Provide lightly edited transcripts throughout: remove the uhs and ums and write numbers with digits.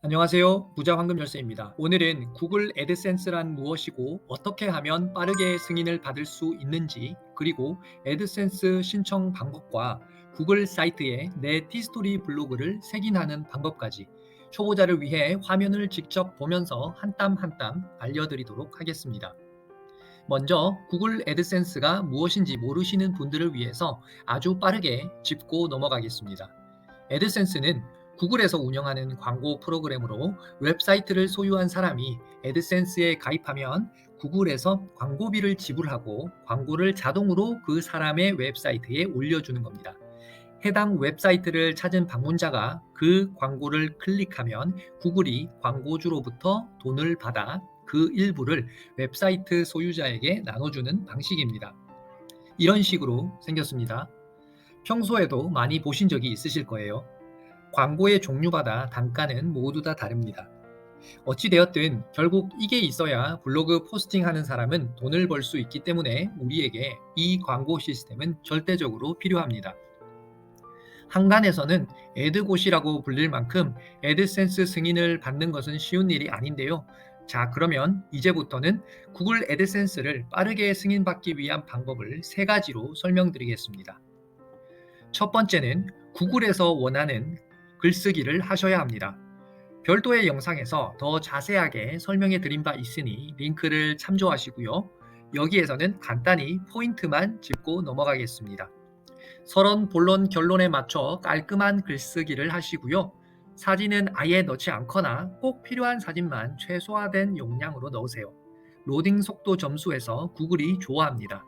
안녕하세요. 부자 황금 열쇠입니다. 오늘은 구글 애드센스란 무엇이고 어떻게 하면 빠르게 승인을 받을 수 있는지, 그리고 애드센스 신청 방법과 구글 사이트에 내 티스토리 블로그를 색인하는 방법까지 초보자를 위해 화면을 직접 보면서 한 땀 한 땀 알려드리도록 하겠습니다. 먼저 구글 애드센스가 무엇인지 모르시는 분들을 위해서 아주 빠르게 짚고 넘어가겠습니다. 애드센스는 구글에서 운영하는 광고 프로그램으로 웹사이트를 소유한 사람이 애드센스에 가입하면 구글에서 광고비를 지불하고 광고를 자동으로 그 사람의 웹사이트에 올려주는 겁니다. 해당 웹사이트를 찾은 방문자가 그 광고를 클릭하면 구글이 광고주로부터 돈을 받아 그 일부를 웹사이트 소유자에게 나눠주는 방식입니다. 이런 식으로 생겼습니다. 평소에도 많이 보신 적이 있으실 거예요. 광고의 종류마다 단가는 모두 다 다릅니다. 어찌되었든 결국 이게 있어야 블로그 포스팅하는 사람은 돈을 벌 수 있기 때문에 우리에게 이 광고 시스템은 절대적으로 필요합니다. 한간에서는 애드고시라고 불릴 만큼 애드센스 승인을 받는 것은 쉬운 일이 아닌데요. 자, 그러면 이제부터는 구글 애드센스를 빠르게 승인받기 위한 방법을 세 가지로 설명드리겠습니다. 첫 번째는 구글에서 원하는 글쓰기를 하셔야 합니다. 별도의 영상에서 더 자세하게 설명해 드린 바 있으니 링크를 참조하시고요. 여기에서는 간단히 포인트만 짚고 넘어가겠습니다. 서론, 본론, 결론에 맞춰 깔끔한 글쓰기를 하시고요. 사진은 아예 넣지 않거나 꼭 필요한 사진만 최소화된 용량으로 넣으세요. 로딩 속도 점수에서 구글이 좋아합니다.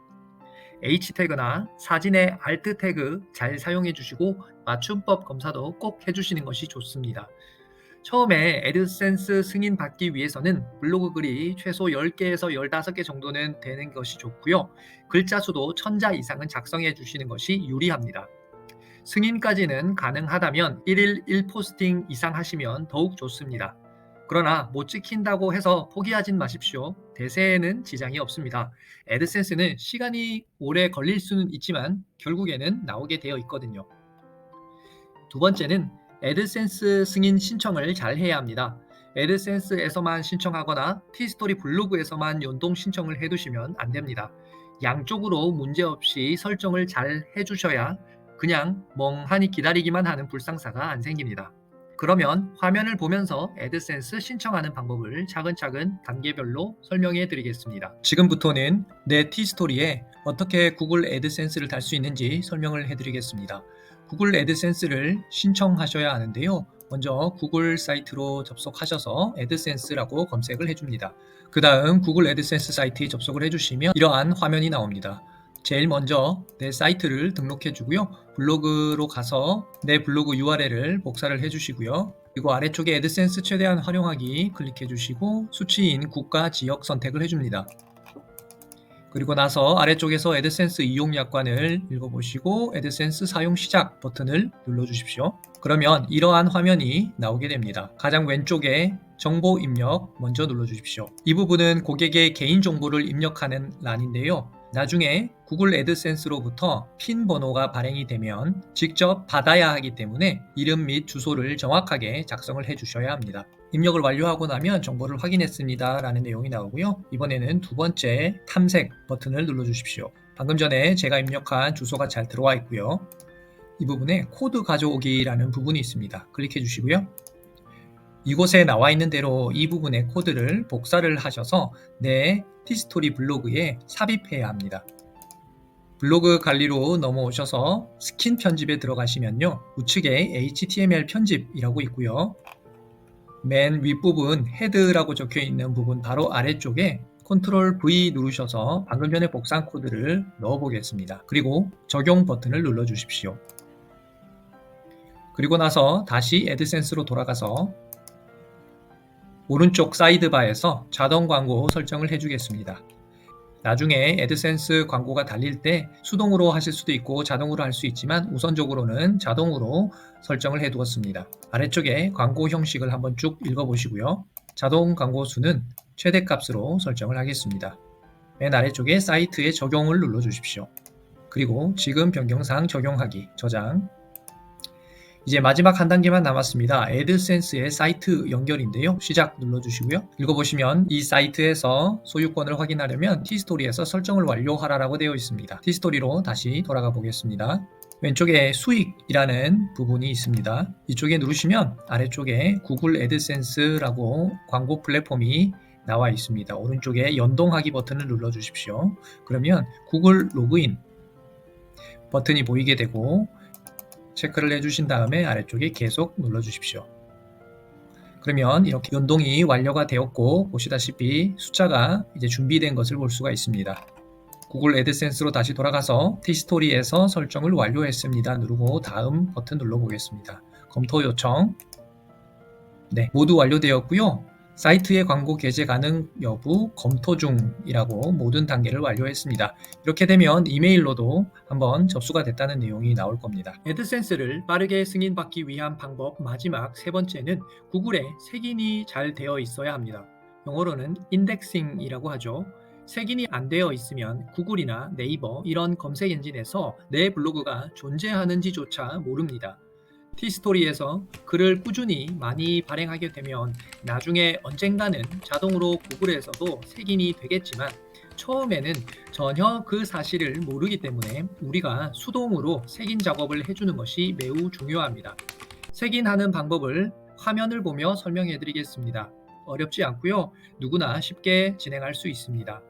H 태그나 사진의 Alt 태그 잘 사용해 주시고 맞춤법 검사도 꼭 해주시는 것이 좋습니다. 처음에 애드센스 승인 받기 위해서는 블로그 글이 최소 10개에서 15개 정도는 되는 것이 좋고요. 글자 수도 1000자 이상은 작성해 주시는 것이 유리합니다. 승인까지는 가능하다면 1일 1포스팅 이상 하시면 더욱 좋습니다. 그러나 못 지킨다고 해서 포기하진 마십시오. 대세에는 지장이 없습니다. 애드센스는 시간이 오래 걸릴 수는 있지만 결국에는 나오게 되어 있거든요. 두 번째는 애드센스 승인 신청을 잘 해야 합니다. 애드센스에서만 신청하거나 티스토리 블로그에서만 연동 신청을 해두시면 안 됩니다. 양쪽으로 문제없이 설정을 잘 해주셔야 그냥 멍하니 기다리기만 하는 불상사가 안 생깁니다. 그러면 화면을 보면서 애드센스 신청하는 방법을 차근차근 단계별로 설명해 드리겠습니다. 지금부터는 내 티스토리에 어떻게 구글 애드센스를 달 수 있는지 설명을 해 드리겠습니다. 구글 애드센스를 신청하셔야 하는데요. 먼저 구글 사이트로 접속하셔서 애드센스라고 검색을 해줍니다. 그 다음 구글 애드센스 사이트에 접속을 해주시면 이러한 화면이 나옵니다. 제일 먼저 내 사이트를 등록해 주고요. 블로그로 가서 내 블로그 URL을 복사를 해 주시고요. 그리고 아래쪽에 애드센스 최대한 활용하기 클릭해 주시고 수치인 국가 지역 선택을 해줍니다. 그리고 나서 아래쪽에서 애드센스 이용 약관을 읽어보시고 애드센스 사용 시작 버튼을 눌러주십시오. 그러면 이러한 화면이 나오게 됩니다. 가장 왼쪽에 정보 입력 먼저 눌러주십시오. 이 부분은 고객의 개인정보를 입력하는 란인데요. 나중에 구글 애드센스로부터 핀 번호가 발행이 되면 직접 받아야 하기 때문에 이름 및 주소를 정확하게 작성을 해주셔야 합니다. 입력을 완료하고 나면 정보를 확인했습니다 라는 내용이 나오고요. 이번에는 두 번째 탐색 버튼을 눌러주십시오. 방금 전에 제가 입력한 주소가 잘 들어와 있고요. 이 부분에 코드 가져오기라는 부분이 있습니다. 클릭해 주시고요. 이곳에 나와 있는 대로 이 부분의 코드를 복사를 하셔서 내 티스토리 블로그에 삽입해야 합니다. 블로그 관리로 넘어오셔서 스킨 편집에 들어가시면요. 우측에 HTML 편집이라고 있고요. 맨 윗부분 헤드라고 적혀 있는 부분 바로 아래쪽에 Ctrl V 누르셔서 방금 전에 복사한 코드를 넣어 보겠습니다. 그리고 적용 버튼을 눌러 주십시오. 그리고 나서 다시 애드센스로 돌아가서 오른쪽 사이드바에서 자동 광고 설정을 해주겠습니다. 나중에 애드센스 광고가 달릴 때 수동으로 하실 수도 있고 자동으로 할 수 있지만 우선적으로는 자동으로 설정을 해두었습니다. 아래쪽에 광고 형식을 한번 쭉 읽어보시고요. 자동 광고 수는 최대값으로 설정을 하겠습니다. 맨 아래쪽에 사이트에 적용을 눌러주십시오. 그리고 지금 변경사항 적용하기 저장. 이제 마지막 한 단계만 남았습니다. 애드센스의 사이트 연결인데요. 시작 눌러주시고요. 읽어보시면 이 사이트에서 소유권을 확인하려면 티스토리에서 설정을 완료하라고 되어 있습니다. 티스토리로 다시 돌아가 보겠습니다. 왼쪽에 수익이라는 부분이 있습니다. 이쪽에 누르시면 아래쪽에 구글 애드센스라고 광고 플랫폼이 나와 있습니다. 오른쪽에 연동하기 버튼을 눌러 주십시오. 그러면 구글 로그인 버튼이 보이게 되고 체크를 해주신 다음에 아래쪽에 계속 눌러 주십시오. 그러면 이렇게 연동이 완료가 되었고 보시다시피 숫자가 이제 준비된 것을 볼 수가 있습니다. 구글 애드센스로 다시 돌아가서 티스토리에서 설정을 완료했습니다. 누르고 다음 버튼 눌러 보겠습니다. 검토 요청. 네, 모두 완료되었고요. 사이트의 광고 게재 가능 여부 검토 중이라고 모든 단계를 완료했습니다. 이렇게 되면 이메일로도 한번 접수가 됐다는 내용이 나올 겁니다. 애드센스를 빠르게 승인받기 위한 방법 마지막 세 번째는 구글에 색인이 잘 되어 있어야 합니다. 영어로는 인덱싱이라고 하죠. 색인이 안 되어 있으면 구글이나 네이버 이런 검색 엔진에서 내 블로그가 존재하는지조차 모릅니다. 티스토리에서 글을 꾸준히 많이 발행하게 되면 나중에 언젠가는 자동으로 구글에서도 색인이 되겠지만 처음에는 전혀 그 사실을 모르기 때문에 우리가 수동으로 색인 작업을 해주는 것이 매우 중요합니다. 색인하는 방법을 화면을 보며 설명해 드리겠습니다. 어렵지 않고요. 누구나 쉽게 진행할 수 있습니다.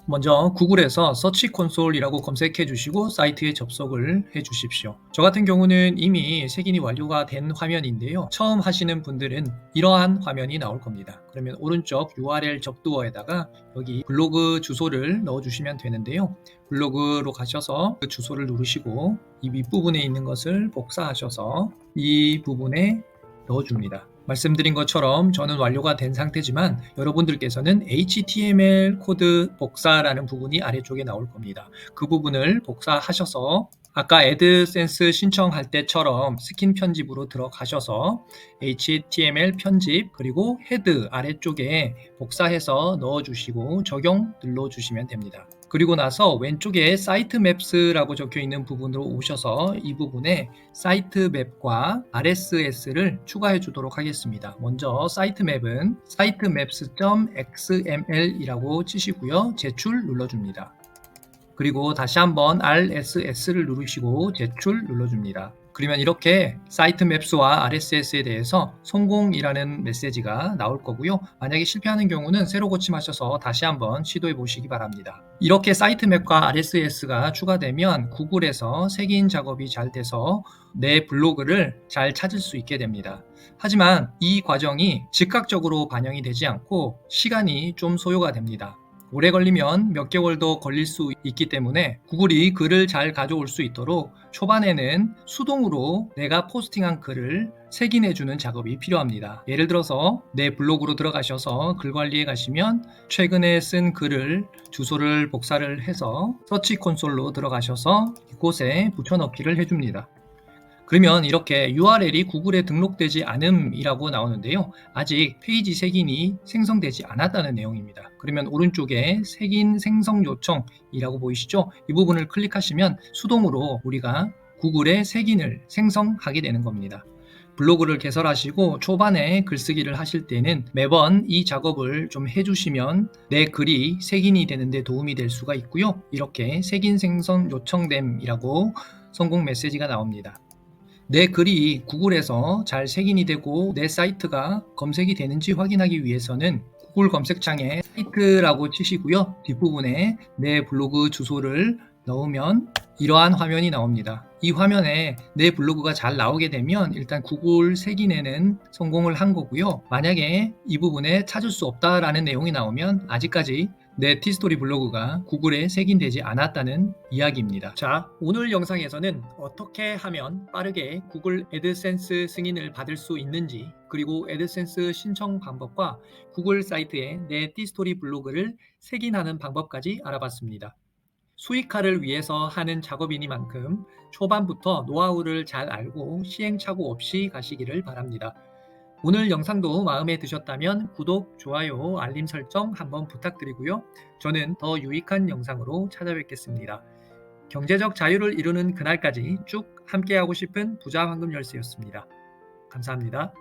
먼저 구글에서 서치 콘솔이라고 검색해 주시고 사이트에 접속을 해 주십시오. 저 같은 경우는 이미 색인이 완료가 된 화면인데요. 처음 하시는 분들은 이러한 화면이 나올 겁니다. 그러면 오른쪽 URL 접두어에다가 여기 블로그 주소를 넣어 주시면 되는데요. 블로그로 가셔서 그 주소를 누르시고 이 윗부분에 있는 것을 복사하셔서 이 부분에 넣어 줍니다. 말씀드린 것처럼 저는 완료가 된 상태지만 여러분들께서는 HTML 코드 복사라는 부분이 아래쪽에 나올 겁니다. 그 부분을 복사하셔서 아까 애드센스 신청할 때처럼 스킨 편집으로 들어가셔서 HTML 편집 그리고 헤드 아래쪽에 복사해서 넣어주시고 적용 눌러주시면 됩니다. 그리고 나서 왼쪽에 사이트 맵스라고 적혀 있는 부분으로 오셔서 이 부분에 사이트 맵과 RSS를 추가해 주도록 하겠습니다. 먼저 사이트 맵은 sitemaps.xml이라고 치시고요. 제출 눌러줍니다. 그리고 다시 한번 RSS를 누르시고 제출 눌러줍니다. 그러면 이렇게 사이트 맵스와 RSS에 대해서 성공이라는 메시지가 나올 거고요. 만약에 실패하는 경우는 새로 고침하셔서 다시 한번 시도해 보시기 바랍니다. 이렇게 사이트 맵과 RSS가 추가되면 구글에서 색인 작업이 잘 돼서 내 블로그를 잘 찾을 수 있게 됩니다. 하지만 이 과정이 즉각적으로 반영이 되지 않고 시간이 좀 소요가 됩니다. 오래 걸리면 몇 개월도 걸릴 수 있기 때문에 구글이 글을 잘 가져올 수 있도록 초반에는 수동으로 내가 포스팅한 글을 색인해주는 작업이 필요합니다. 예를 들어서 내 블로그로 들어가셔서 글 관리에 가시면 최근에 쓴 글을 주소를 복사를 해서 서치 콘솔로 들어가셔서 이곳에 붙여넣기를 해줍니다. 그러면 이렇게 URL이 구글에 등록되지 않음이라고 나오는데요. 아직 페이지 색인이 생성되지 않았다는 내용입니다. 그러면 오른쪽에 색인 생성 요청이라고 보이시죠? 이 부분을 클릭하시면 수동으로 우리가 구글에 색인을 생성하게 되는 겁니다. 블로그를 개설하시고 초반에 글쓰기를 하실 때는 매번 이 작업을 좀 해주시면 내 글이 색인이 되는데 도움이 될 수가 있고요. 이렇게 색인 생성 요청됨이라고 성공 메시지가 나옵니다. 내 글이 구글에서 잘 색인이 되고 내 사이트가 검색이 되는지 확인하기 위해서는 구글 검색창에 사이트라고 치시고요. 뒷부분에 내 블로그 주소를 넣으면 이러한 화면이 나옵니다. 이 화면에 내 블로그가 잘 나오게 되면 일단 구글 색인에는 성공을 한 거고요. 만약에 이 부분에 찾을 수 없다라는 내용이 나오면 아직까지 내 티스토리 블로그가 구글에 색인되지 않았다는 이야기입니다. 자, 오늘 영상에서는 어떻게 하면 빠르게 구글 애드센스 승인을 받을 수 있는지 그리고 애드센스 신청 방법과 구글 사이트에 내 티스토리 블로그를 색인하는 방법까지 알아봤습니다. 수익화를 위해서 하는 작업이니만큼 초반부터 노하우를 잘 알고 시행착오 없이 가시기를 바랍니다. 오늘 영상도 마음에 드셨다면 구독, 좋아요, 알림 설정 한번 부탁드리고요. 저는 더 유익한 영상으로 찾아뵙겠습니다. 경제적 자유를 이루는 그날까지 쭉 함께하고 싶은 부자 황금 열쇠였습니다. 감사합니다.